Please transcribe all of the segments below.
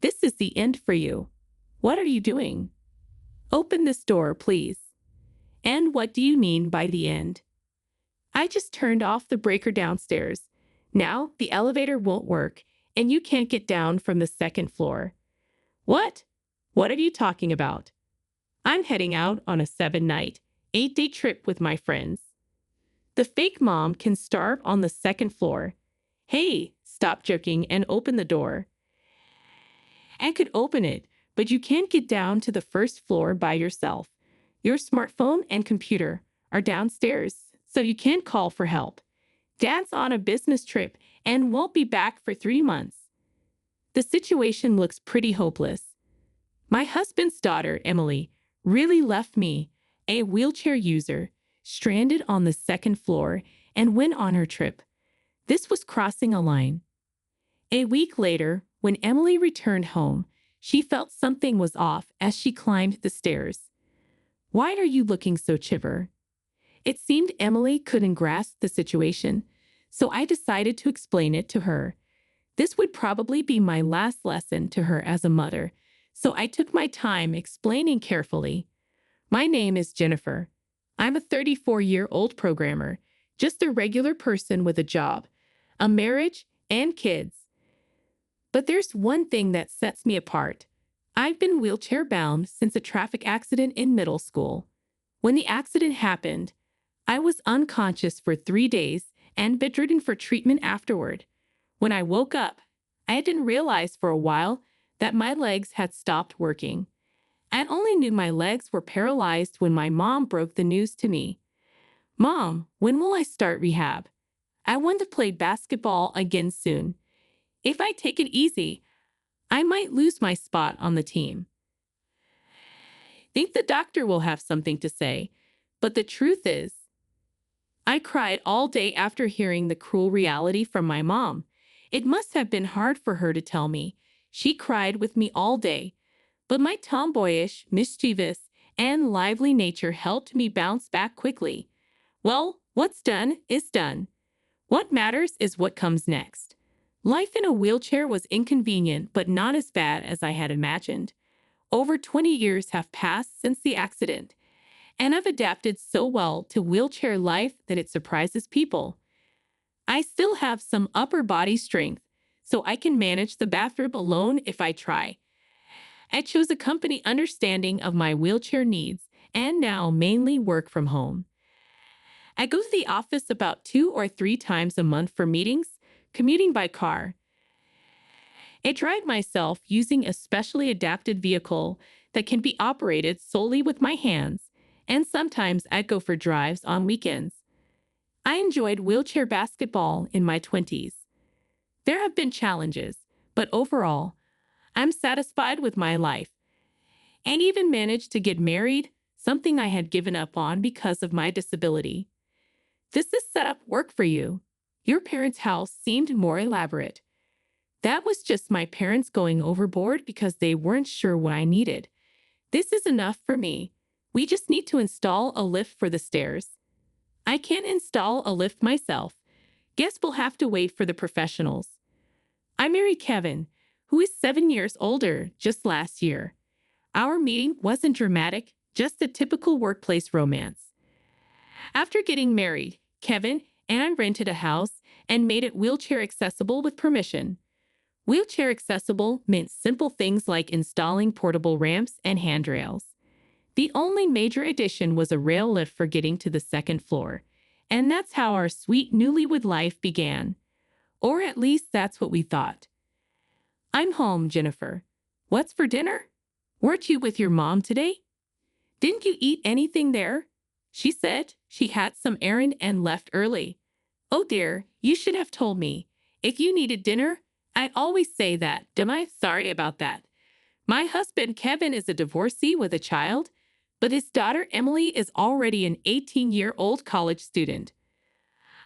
This is the end for you. What are you doing? Open this door, please. And what do you mean by the end? I just turned off the breaker downstairs. Now the elevator won't work, and you can't get down from the second floor. What? What are you talking about? I'm heading out on a 7-night, 8-day trip with my friends. The fake mom can starve on the second floor. Hey, stop joking and open the door. I could open it, but you can't get down to the first floor by yourself. Your smartphone and computer are downstairs, so you can't call for help. Dad's on a business trip and won't be back for 3 months. The situation looks pretty hopeless. My husband's daughter, Emily, really left me, a wheelchair user, stranded on the second floor and went on her trip. This was crossing a line. A week later, when Emily returned home, she felt something was off as she climbed the stairs. Why are you looking so chipper? It seemed Emily couldn't grasp the situation, so I decided to explain it to her. This would probably be my last lesson to her as a mother, so I took my time explaining carefully. My name is Jennifer. I'm a 34-year-old programmer, just a regular person with a job, a marriage, and kids. But there's one thing that sets me apart. I've been wheelchair-bound since a traffic accident in middle school. When the accident happened, I was unconscious for 3 days and bedridden for treatment afterward. When I woke up, I didn't realize for a while that my legs had stopped working. I only knew my legs were paralyzed when my mom broke the news to me. Mom, when will I start rehab? I want to play basketball again soon. If I take it easy, I might lose my spot on the team. Think the doctor will have something to say, but the truth is, I cried all day after hearing the cruel reality from my mom. It must have been hard for her to tell me. She cried with me all day, but my tomboyish, mischievous, and lively nature helped me bounce back quickly. Well, what's done is done. What matters is what comes next. Life in a wheelchair was inconvenient, but not as bad as I had imagined. Over 20 years have passed since the accident, and I've adapted so well to wheelchair life that it surprises people. I still have some upper body strength, so I can manage the bathroom alone if I try. I chose a company understanding of my wheelchair needs and now mainly work from home. I go to the office about 2 or 3 times a month for meetings, commuting by car. I drive myself using a specially adapted vehicle that can be operated solely with my hands, and sometimes I go for drives on weekends. I enjoyed wheelchair basketball in my 20s. There have been challenges, but overall, I'm satisfied with my life, and even managed to get married, something I had given up on because of my disability. Does this setup work for you? Your parents' house seemed more elaborate. That was just my parents going overboard because they weren't sure what I needed. This is enough for me. We just need to install a lift for the stairs. I can't install a lift myself. Guess we'll have to wait for the professionals. I married Kevin, who is 7 years older, just last year. Our meeting wasn't dramatic, just a typical workplace romance. After getting married, Kevin and I rented a house and made it wheelchair accessible with permission. Wheelchair accessible meant simple things like installing portable ramps and handrails. The only major addition was a rail lift for getting to the second floor, and that's how our sweet newlywed life began. Or at least that's what we thought. I'm home, Jennifer. What's for dinner? Weren't you with your mom today? Didn't you eat anything there? She said she had some errand and left early. Oh dear, you should have told me. If you needed dinner, I always say that. Am I sorry about that? My husband Kevin is a divorcee with a child, but his daughter Emily is already an 18-year-old college student.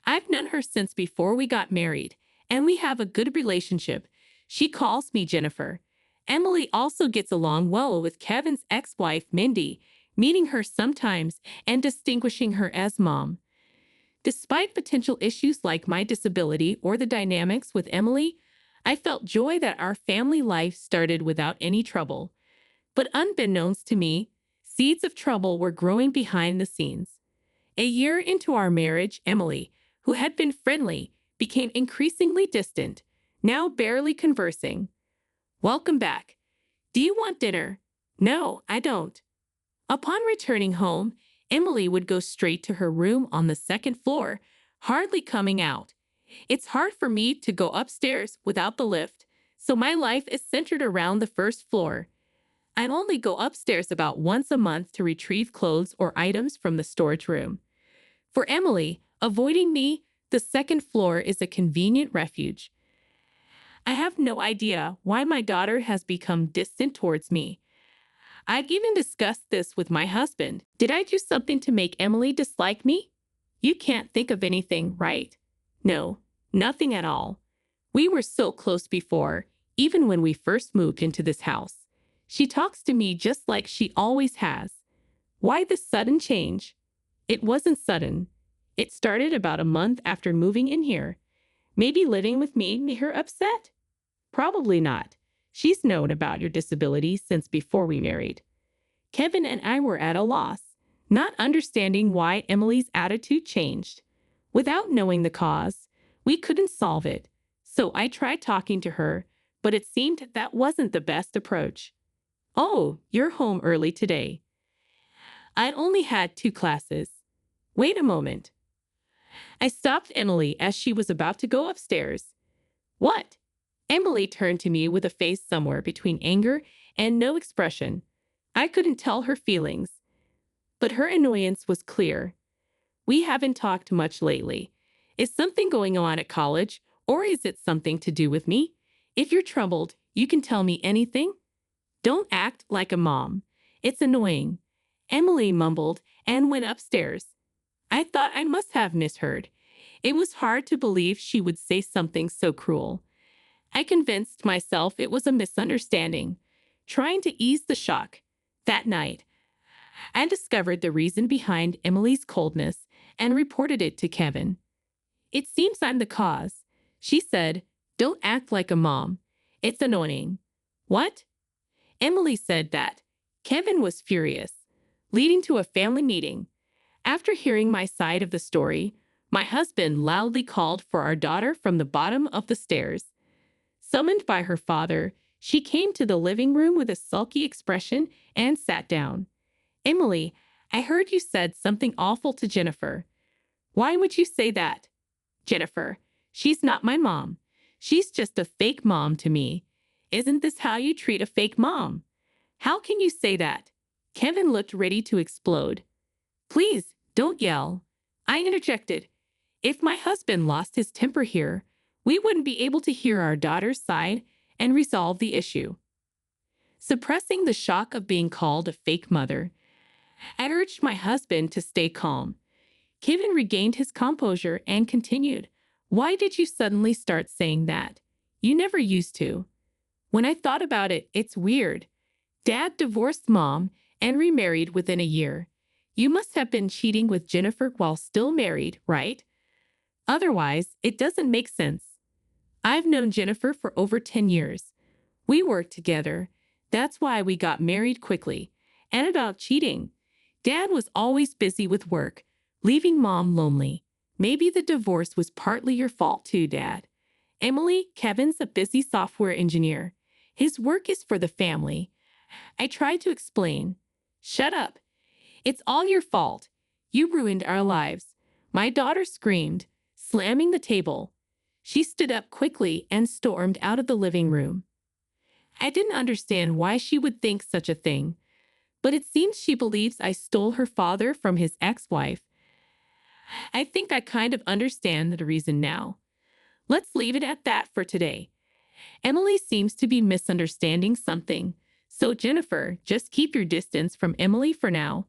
I've known her since before we got married, and we have a good relationship. She calls me Jennifer. Emily also gets along well with Kevin's ex-wife, Mindy, meeting her sometimes and distinguishing her as mom. Despite potential issues like my disability or the dynamics with Emily, I felt joy that our family life started without any trouble. But unbeknownst to me, seeds of trouble were growing behind the scenes. A year into our marriage, Emily, who had been friendly, became increasingly distant, now barely conversing. "Welcome back. Do you want dinner?" "No, I don't." Upon returning home, Emily would go straight to her room on the second floor, hardly coming out. It's hard for me to go upstairs without the lift, so my life is centered around the first floor. I only go upstairs about once a month to retrieve clothes or items from the storage room. For Emily, avoiding me, the second floor is a convenient refuge. I have no idea why my daughter has become distant towards me. I'd even discussed this with my husband. Did I do something to make Emily dislike me? You can't think of anything, right? No, nothing at all. We were so close before, even when we first moved into this house. She talks to me just like she always has. Why this sudden change? It wasn't sudden. It started about a month after moving in here. Maybe living with me made her upset? Probably not. She's known about your disability since before we married. Kevin and I were at a loss, not understanding why Emily's attitude changed. Without knowing the cause, we couldn't solve it. So I tried talking to her, but it seemed that wasn't the best approach. "Oh, you're home early today." I'd only had 2 classes. Wait a moment. I stopped Emily as she was about to go upstairs. "What?" Emily turned to me with a face somewhere between anger and no expression. I couldn't tell her feelings, but her annoyance was clear. "We haven't talked much lately. Is something going on at college, or is it something to do with me? If you're troubled, you can tell me anything. Don't act like a mom. It's annoying." Emily mumbled and went upstairs. I thought I must have misheard. It was hard to believe she would say something so cruel. I convinced myself it was a misunderstanding, trying to ease the shock. That night, I discovered the reason behind Emily's coldness and reported it to Kevin. "It seems I'm the cause," she said. "Don't act like a mom. It's annoying." "What?" Emily said that. Kevin was furious, leading to a family meeting. After hearing my side of the story, my husband loudly called for our daughter from the bottom of the stairs. Summoned by her father, she came to the living room with a sulky expression and sat down. "Emily, I heard you said something awful to Jennifer." "Why would you say that?" "Jennifer, she's not my mom. She's just a fake mom to me. Isn't this how you treat a fake mom?" "How can you say that?" Kevin looked ready to explode. "Please, don't yell," I interjected. If my husband lost his temper here, we wouldn't be able to hear our daughter's side and resolve the issue. Suppressing the shock of being called a fake mother, I urged my husband to stay calm. Kevin regained his composure and continued. "Why did you suddenly start saying that? You never used to." When I thought about it, it's weird. Dad divorced Mom and remarried within a year. You must have been cheating with Jennifer while still married, right? Otherwise, it doesn't make sense. I've known Jennifer for over 10 years. We worked together. That's why we got married quickly. And about cheating, Dad was always busy with work, leaving Mom lonely. Maybe the divorce was partly your fault too, Dad. Emily, Kevin's a busy software engineer. His work is for the family. I tried to explain. "Shut up. It's all your fault. You ruined our lives." My daughter screamed, slamming the table. She stood up quickly and stormed out of the living room. I didn't understand why she would think such a thing, but it seems she believes I stole her father from his ex-wife. I think I kind of understand the reason now. Let's leave it at that for today. Emily seems to be misunderstanding something, so Jennifer, just keep your distance from Emily for now.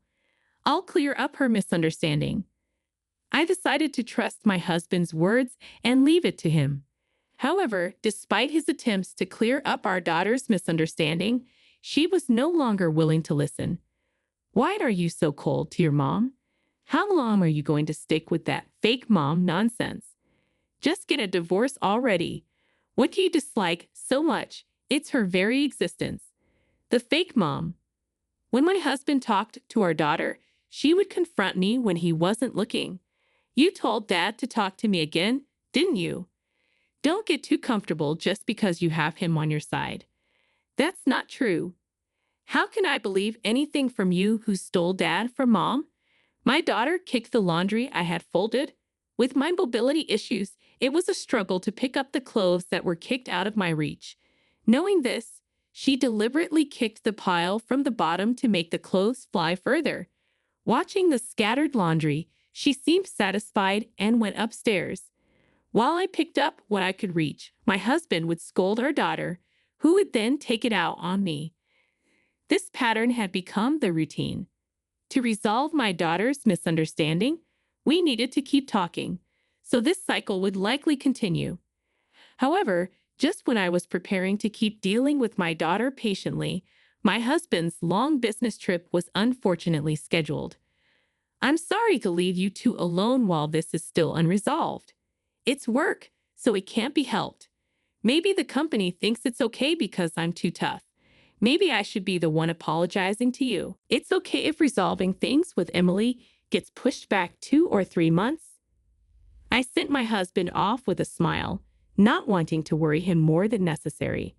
I'll clear up her misunderstanding. I decided to trust my husband's words and leave it to him. However, despite his attempts to clear up our daughter's misunderstanding, she was no longer willing to listen. "Why are you so cold to your mom? How long are you going to stick with that fake mom nonsense? Just get a divorce already. What do you dislike so much? It's her very existence. The fake mom. When my husband talked to our daughter, she would confront me when he wasn't looking. You told Dad to talk to me again, didn't you? Don't get too comfortable just because you have him on your side. That's not true. How can I believe anything from you who stole Dad from Mom? My daughter kicked the laundry I had folded. With my mobility issues, it was a struggle to pick up the clothes that were kicked out of my reach. Knowing this, she deliberately kicked the pile from the bottom to make the clothes fly further. Watching the scattered laundry, she seemed satisfied and went upstairs. While I picked up what I could reach, my husband would scold our daughter, who would then take it out on me. This pattern had become the routine. To resolve my daughter's misunderstanding, we needed to keep talking, so this cycle would likely continue. However, just when I was preparing to keep dealing with my daughter patiently, my husband's long business trip was unfortunately scheduled. I'm sorry to leave you two alone while this is still unresolved. It's work, so it can't be helped. Maybe the company thinks it's okay because I'm too tough. Maybe I should be the one apologizing to you. It's okay if resolving things with Emily gets pushed back 2 or 3 months. I sent my husband off with a smile, not wanting to worry him more than necessary.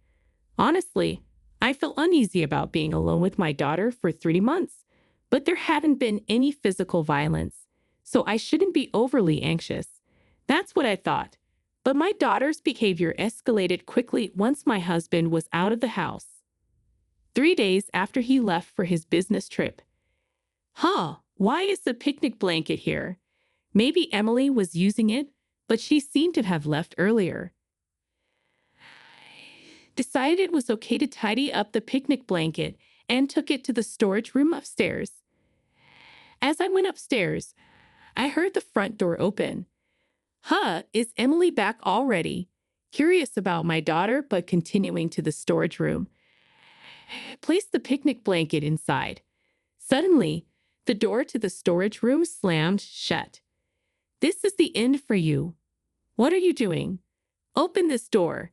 Honestly, I felt uneasy about being alone with my daughter for 3 months, but there hadn't been any physical violence, so I shouldn't be overly anxious. That's what I thought. But my daughter's behavior escalated quickly once my husband was out of the house. 3 days after he left for his business trip. Why is the picnic blanket here? Maybe Emily was using it, but she seemed to have left earlier. Decided it was okay to tidy up the picnic blanket and took it to the storage room upstairs. As I went upstairs, I heard the front door open. Is Emily back already? Curious about my daughter, but continuing to the storage room. Placed the picnic blanket inside. Suddenly, the door to the storage room slammed shut. This is the end for you. What are you doing? Open this door.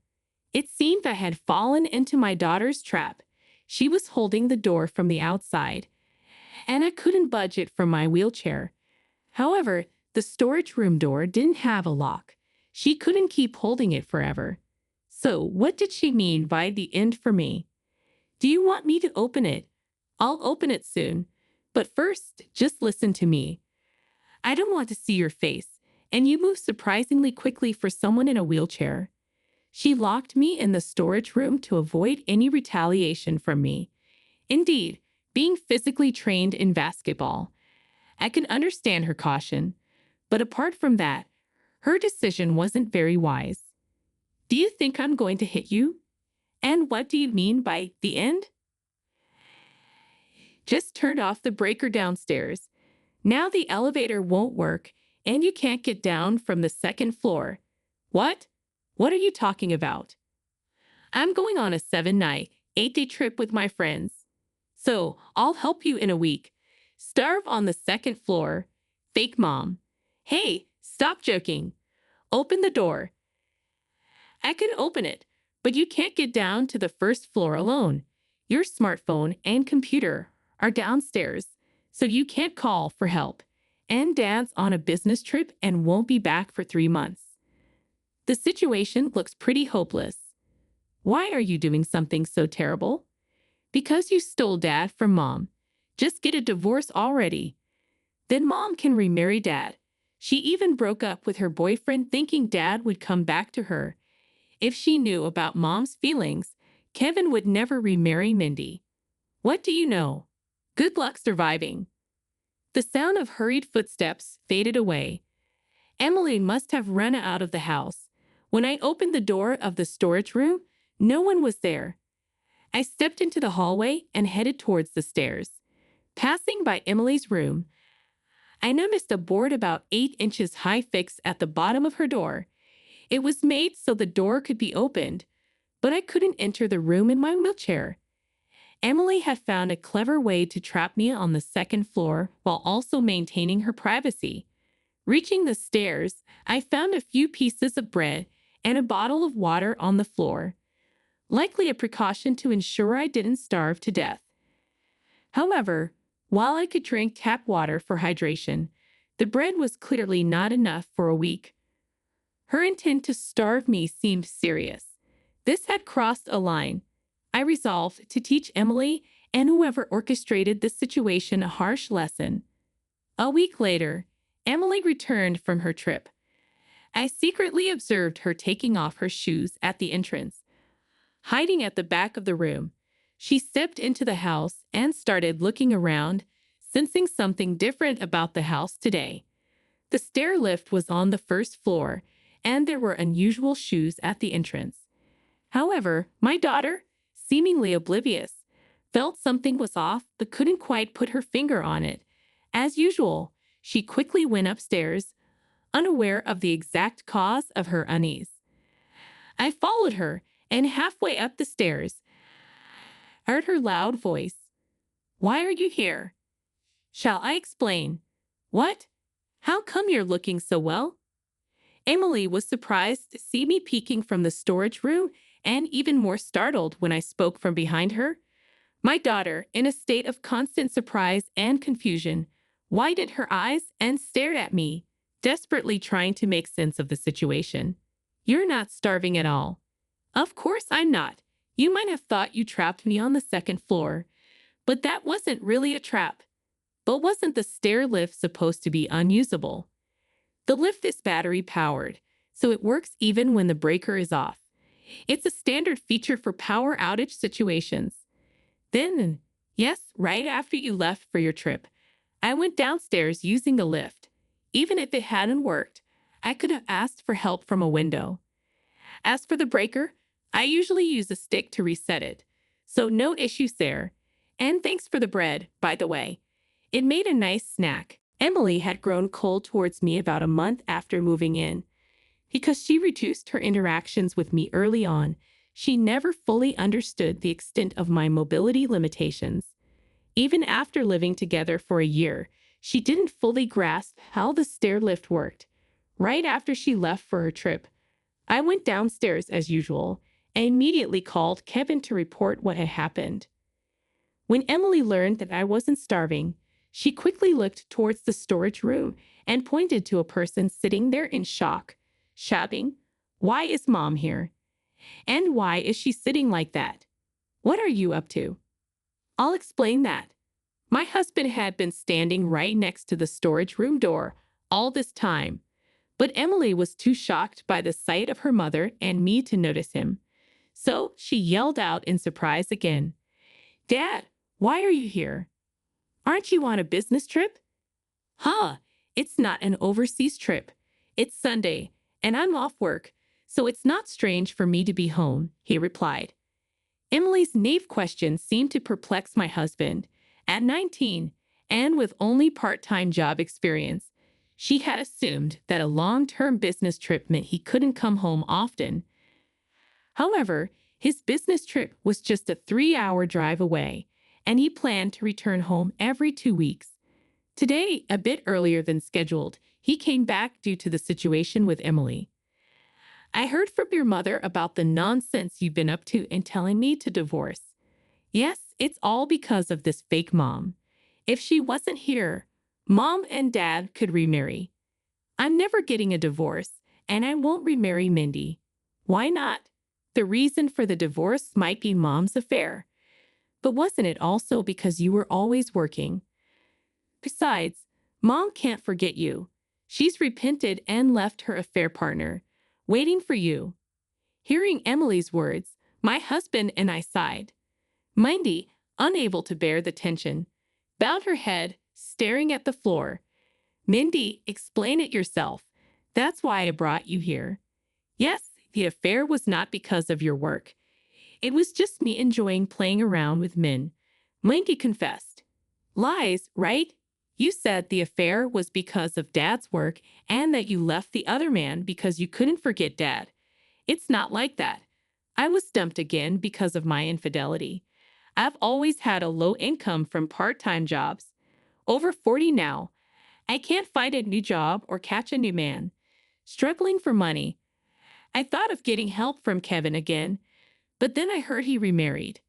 It seemed I had fallen into my daughter's trap. She was holding the door from the outside, and I couldn't budge it from my wheelchair. However, the storage room door didn't have a lock. She couldn't keep holding it forever. So what did she mean by the end for me? Do you want me to open it? I'll open it soon. But first, just listen to me. I don't want to see your face, and you move surprisingly quickly for someone in a wheelchair. She locked me in the storage room to avoid any retaliation from me. Indeed, being physically trained in basketball, I can understand her caution. But apart from that, her decision wasn't very wise. Do you think I'm going to hit you? And what do you mean by the end? Just turned off the breaker downstairs. Now the elevator won't work, and you can't get down from the second floor. What? What are you talking about? I'm going on a 7-night, 8-day trip with my friends. So I'll help you in a week. Starve on the second floor. Fake mom. Hey, stop joking. Open the door. I can open it, but you can't get down to the first floor alone. Your smartphone and computer are downstairs, so you can't call for help. And Dad's on a business trip and won't be back for 3 months. The situation looks pretty hopeless. Why are you doing something so terrible? Because you stole Dad from Mom. Just get a divorce already. Then Mom can remarry Dad. She even broke up with her boyfriend thinking Dad would come back to her. If she knew about Mom's feelings, Kevin would never remarry Mindy. What do you know? Good luck surviving. The sound of hurried footsteps faded away. Emily must have run out of the house. When I opened the door of the storage room, no one was there. I stepped into the hallway and headed towards the stairs. Passing by Emily's room, I noticed a board about 8 inches high fixed at the bottom of her door. It was made so the door could be opened, but I couldn't enter the room in my wheelchair. Emily had found a clever way to trap me on the second floor while also maintaining her privacy. Reaching the stairs, I found a few pieces of bread and a bottle of water on the floor, likely a precaution to ensure I didn't starve to death. However, while I could drink tap water for hydration, the bread was clearly not enough for a week. Her intent to starve me seemed serious. This had crossed a line. I resolved to teach Emily and whoever orchestrated this situation a harsh lesson. A week later, Emily returned from her trip. I secretly observed her taking off her shoes at the entrance. Hiding at the back of the room, she stepped into the house and started looking around, sensing something different about the house today. The stair lift was on the first floor, and there were unusual shoes at the entrance. However, my daughter, seemingly oblivious, felt something was off but couldn't quite put her finger on it. As usual, she quickly went upstairs, unaware of the exact cause of her unease. I followed her, and halfway up the stairs, I heard her loud voice. "Why are you here?" "Shall I explain?" "What? How come you're looking so well?" Emily was surprised to see me peeking from the storage room and even more startled when I spoke from behind her. My daughter, in a state of constant surprise and confusion, widened her eyes and stared at me, desperately trying to make sense of the situation. "You're not starving at all." "Of course I'm not. You might have thought you trapped me on the second floor, but that wasn't really a trap." "But wasn't the stair lift supposed to be unusable?" "The lift is battery powered, so it works even when the breaker is off. It's a standard feature for power outage situations." Then, yes, right after you left for your trip, I went downstairs using the lift. Even if it hadn't worked, I could have asked for help from a window. As for the breaker, I usually use a stick to reset it, so no issues there. And thanks for the bread, by the way. It made a nice snack. Emily had grown cold towards me about a month after moving in. Because she reduced her interactions with me early on, she never fully understood the extent of my mobility limitations. Even after living together for a year, she didn't fully grasp how the stair lift worked. Right after she left for her trip, I went downstairs as usual and immediately called Kevin to report what had happened. When Emily learned that I wasn't starving, she quickly looked towards the storage room and pointed to a person sitting there in shock, shouting, "Why is Mom here? And why is she sitting like that? What are you up to?" "I'll explain that." My husband had been standing right next to the storage room door all this time, but Emily was too shocked by the sight of her mother and me to notice him. So she yelled out in surprise again, "Dad, why are you here? Aren't you on a business trip?" "Huh, it's not an overseas trip. It's Sunday, and I'm off work, so it's not strange for me to be home," he replied. Emily's naive question seemed to perplex my husband. At 19, and with only part-time job experience, she had assumed that a long-term business trip meant he couldn't come home often. However, his business trip was just a 3-hour drive away, and he planned to return home every 2 weeks. Today, a bit earlier than scheduled, he came back due to the situation with Emily. "I heard from your mother about the nonsense you've been up to in telling me to divorce. Yes, it's all because of this fake mom. If she wasn't here, Mom and Dad could remarry. I'm never getting a divorce, and I won't remarry Mindy." "Why not?" "The reason for the divorce might be Mom's affair. But wasn't it also because you were always working? Besides, Mom can't forget you. She's repented and left her affair partner, waiting for you." Hearing Emily's words, my husband and I sighed. Mindy, unable to bear the tension, bowed her head, staring at the floor. "Mindy, explain it yourself. That's why I brought you here." "Yes, the affair was not because of your work. It was just me enjoying playing around with men," Mindy confessed. "Lies, right? You said the affair was because of Dad's work and that you left the other man because you couldn't forget Dad. It's not like that. I was dumped again because of my infidelity. I've always had a low income from part-time jobs. Over 40 now. I can't find a new job or catch a new man. Struggling for money. I thought of getting help from Kevin again, but then I heard he remarried.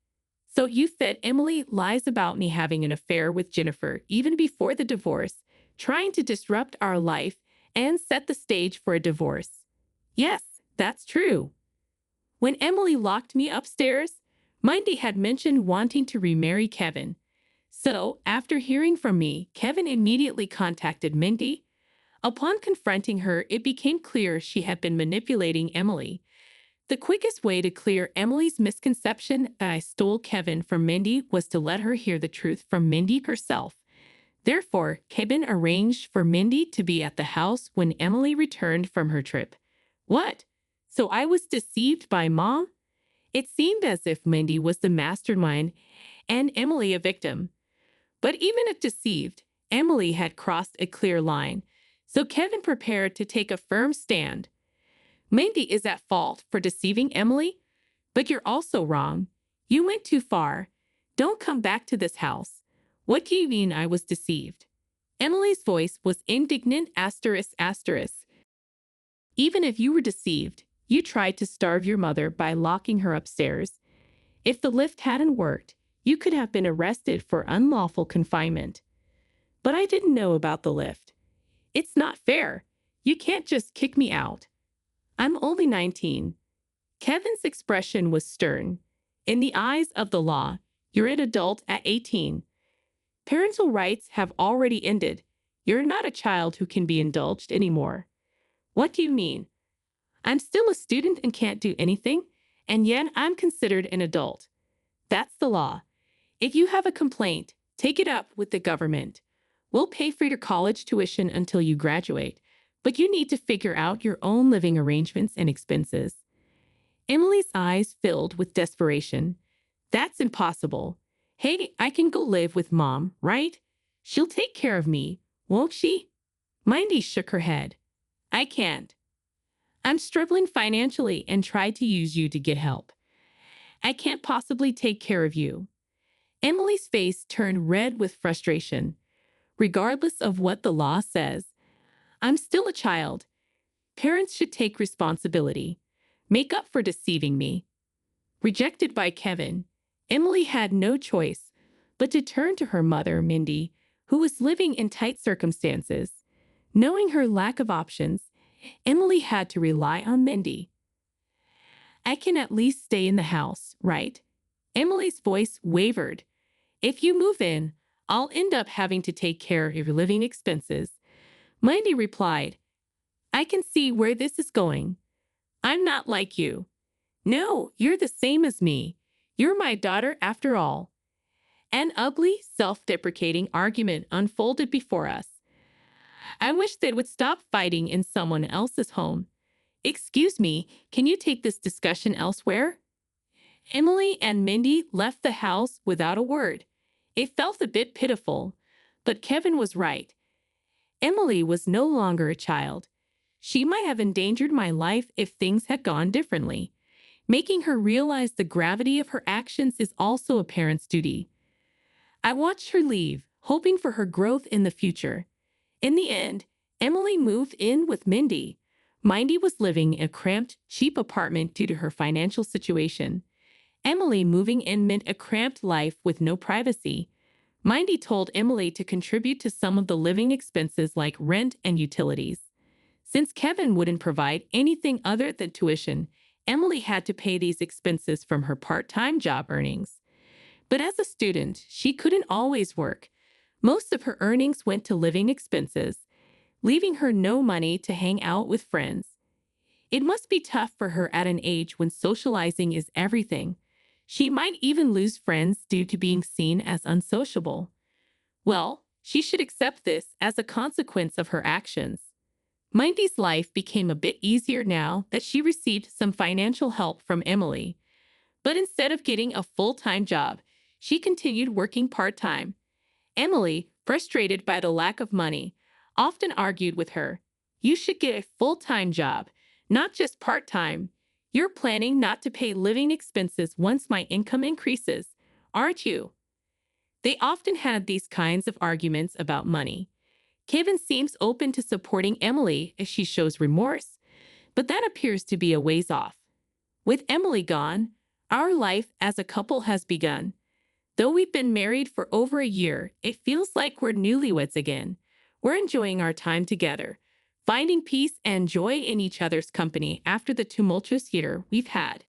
So you said Emily lies about me having an affair with Jennifer even before the divorce, trying to disrupt our life and set the stage for a divorce. Yes, that's true. When Emily locked me upstairs, Mindy had mentioned wanting to remarry Kevin. So, after hearing from me, Kevin immediately contacted Mindy. Upon confronting her, it became clear she had been manipulating Emily. The quickest way to clear Emily's misconception that I stole Kevin from Mindy was to let her hear the truth from Mindy herself. Therefore, Kevin arranged for Mindy to be at the house when Emily returned from her trip. What? So I was deceived by Mom? It seemed as if Mindy was the mastermind and Emily a victim. But even if deceived, Emily had crossed a clear line, so Kevin prepared to take a firm stand. Mindy is at fault for deceiving Emily, but you're also wrong. You went too far. Don't come back to this house. What do you mean I was deceived? Emily's voice was indignant ***. Even if you were deceived, you tried to starve your mother by locking her upstairs. If the lift hadn't worked, you could have been arrested for unlawful confinement. But I didn't know about the lift. It's not fair. You can't just kick me out. I'm only 19. Kevin's expression was stern. In the eyes of the law, you're an adult at 18. Parental rights have already ended. You're not a child who can be indulged anymore. What do you mean? I'm still a student and can't do anything, and yet I'm considered an adult. That's the law. If you have a complaint, take it up with the government. We'll pay for your college tuition until you graduate, but you need to figure out your own living arrangements and expenses. Emily's eyes filled with desperation. That's impossible. Hey, I can go live with Mom, right? She'll take care of me, won't she? Mindy shook her head. I can't. I'm struggling financially and tried to use you to get help. I can't possibly take care of you. Emily's face turned red with frustration. Regardless of what the law says, I'm still a child. Parents should take responsibility. Make up for deceiving me. Rejected by Kevin, Emily had no choice but to turn to her mother, Mindy, who was living in tight circumstances. Knowing her lack of options, Emily had to rely on Mindy. I can at least stay in the house, right? Emily's voice wavered. If you move in, I'll end up having to take care of your living expenses. Mindy replied, I can see where this is going. I'm not like you. No, you're the same as me. You're my daughter after all. An ugly, self-deprecating argument unfolded before us. I wish they would stop fighting in someone else's home. Excuse me, can you take this discussion elsewhere? Emily and Mindy left the house without a word. It felt a bit pitiful, but Kevin was right. Emily was no longer a child. She might have endangered my life if things had gone differently. Making her realize the gravity of her actions is also a parent's duty. I watched her leave, hoping for her growth in the future. In the end, Emily moved in with Mindy. Mindy was living in a cramped, cheap apartment due to her financial situation. Emily moving in meant a cramped life with no privacy. Mindy told Emily to contribute to some of the living expenses like rent and utilities. Since Kevin wouldn't provide anything other than tuition, Emily had to pay these expenses from her part-time job earnings. But as a student, she couldn't always work. Most of her earnings went to living expenses, leaving her no money to hang out with friends. It must be tough for her at an age when socializing is everything. She might even lose friends due to being seen as unsociable. Well, she should accept this as a consequence of her actions. Mindy's life became a bit easier now that she received some financial help from Emily. But instead of getting a full-time job, she continued working part-time. Emily, frustrated by the lack of money, often argued with her. You should get a full-time job, not just part-time. You're planning not to pay living expenses once my income increases, aren't you? They often had these kinds of arguments about money. Kevin seems open to supporting Emily if she shows remorse, but that appears to be a ways off. With Emily gone, our life as a couple has begun. Though we've been married for over a year, it feels like we're newlyweds again. We're enjoying our time together, finding peace and joy in each other's company after the tumultuous year we've had.